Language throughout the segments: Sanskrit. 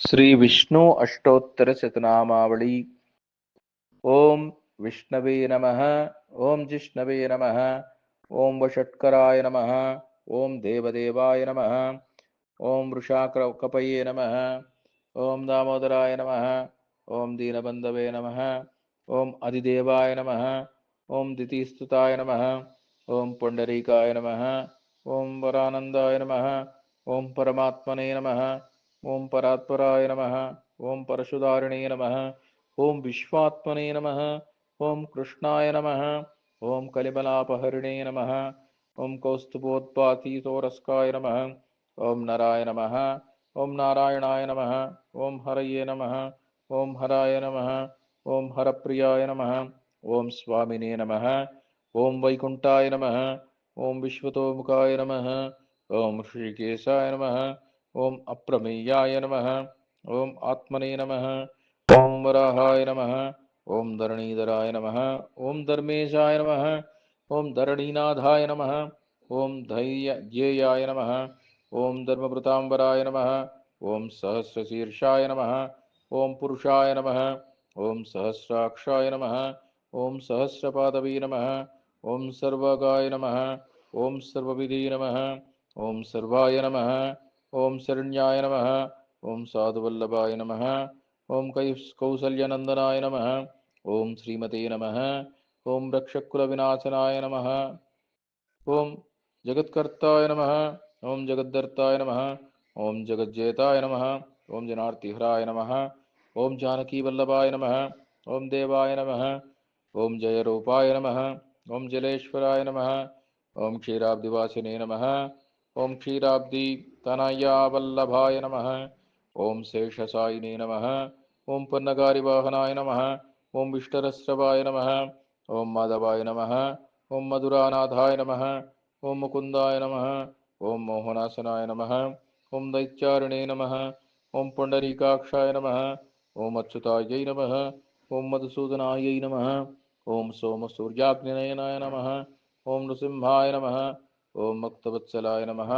श्री विष्णु अष्टोत्तर शतनामावली। ओम विष्णवे नमः। ओम जिष्णवे नमः। ओम वषट्कराय नमः। ओम देवदेवाय नमः। ओम वृषाकपये नमः। ओम दामोदराय नमः। ओम दीनबंधवे नमः। ओम अधिदेवाय नमः। ओम दितिस्तुताय नमः। ओम पुंडरीकाय नमः। ओम वरानंदाय नमः। ओम परमात्मने नमः। ओम परात्पराय नमः। ओम परशुधारिणे नमः। ओम विश्वात्मने नमः। ओम कृष्णाय नमः। ओम कलिमलापहरिणे नमः। ओम कौस्तुभोत्पातीतोरस्काय नमः। ओम नराय नमः। ओम नारायणाय नमः। ओम हरये नमः। ओम हराय नमः। ओम हरप्रियाय नमः। ओम स्वामिने नमः। ओम वैकुंठाय नमः। ओम विश्वतोमुखाय नमः। ओम ऋषिकेशाय नमः। ओम अप्रमेयाय नमः। ओम आत्मने नमः। ओम वराहाय नमः। ओम धरणीधराय नमः। ओम धर्मेशाय नमः। ओम धरणीनाथाय नमः। ओम धैर्यज्ञेयाय नमः। ओम धर्मभृतांबराय नमः। ओम सहस्रशीर्षाय नमः। ओम पुरुषाय नमः। ओम सहस्राक्षाय नमः। ओम सहस्रपादवे नमः। ओम सर्वगाय नमः। ओम सर्वविधे नमः। ओम सर्वाय नमः। ओम शरण्याय नमः। ओम साधुवल्लभाय नमः। ओम कौसल्यनंदनाय नमः। ओम श्रीमते नमः। ओम रक्षकुलविनाशनाय नमः। ओम जगत्कर्ताय नमः। ओम जगद्धर्ताय नमः। ओम जगज्जेताय नमः। ओम जनार्तिहराय नमः। ओम जानकीवल्लभाय नमः। ओम देवाय नमः। ओम जयरूपाय नमः। ओम जलेश्वराय नमः। ओम क्षीराब्दिवासिने नमः। ओम क्षीराब्दि तनयावल्लभाय नमः। ओम शेषसायिने नमः। ओम पन्नगारिवाहनाय नमः। ओम विष्टरस्रवाय नमः। ओम माधवाय नमः। ओम मधुरानाथाय नमः। ओम मुकुंदाय नमः। ओम मोहनासनाय नमः। ओम दैत्यारिणे नमः। ओम पुंडरीकाक्षाय नमः। ओम अच्युतायै नमः। ओम मधुसूदनायै नमः। ओम सोमसूर्याग्निनयनाय नमः। ओम नृसिंहाय नमः। ओम भक्तवत्सलाय नमः।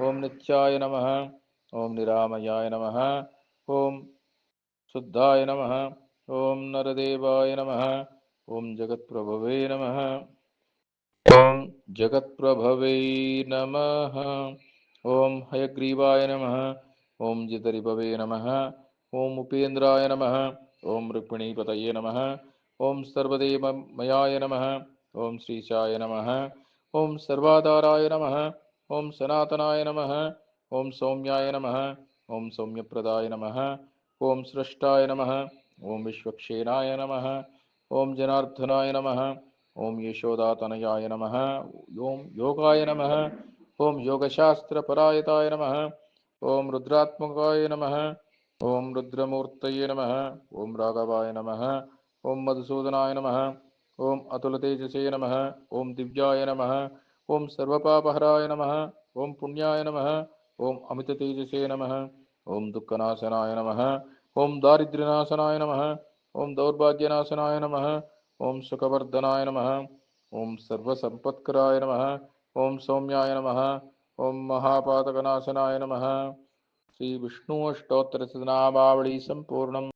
ओम नित्याय नमः। ओम निरामयाय नमः। ओम शुद्धाय नमः। ओम नरदेवाय नमः। ओम जगत्प्रभवे नमः। ओम जगत्प्रभवे नमः। ओम हयग्रीवाय नमः। ओम जितरिभवे नमः। ओम उपेन्द्राय नमः। ओम रुक्मिणीपतये नमः। ओम सर्वदेवमयाय नमः। ओम श्रीशाय नमः। ओम सर्वाधाराय नमः। ओम सनातनाय नमः। ओम सौम्याय नमः। ओम सौम्यप्रदाय नमः। ओम सृष्टाय नमः। ओम विश्वक्षेणाय नमः। ओम जनार्दनाय नमः। ओम यशोदातनयाय नमः। ओम योगाय नमः। ओम योगशास्त्रपरायताय नमः। ओम रुद्रात्मकाय नमः। ओम रुद्रमूर्तये नमः। ओम राघवाय नमः। ओम मधुसूदनाय नमः। ओम अतुलतेजसे नमः। ओम दिव्याय नमः। ओम सर्वपापहराय नमः। ओम पुण्याय नमः। ओम अमिततेजसे नमः। ओम दुःखनाशनाय नमः। ओम दारिद्र्यनाशनाय नमः। ओम दौर्भाग्यनाशनाय नमः। ओम सुखवर्धनाय नमः। ओम सर्वसंपत्कराय नमः। ओम सौम्याय नमः। ओम महापातकनाशनाय नमः। श्री विष्णु अष्टोत्तर शतनामावली संपूर्णम।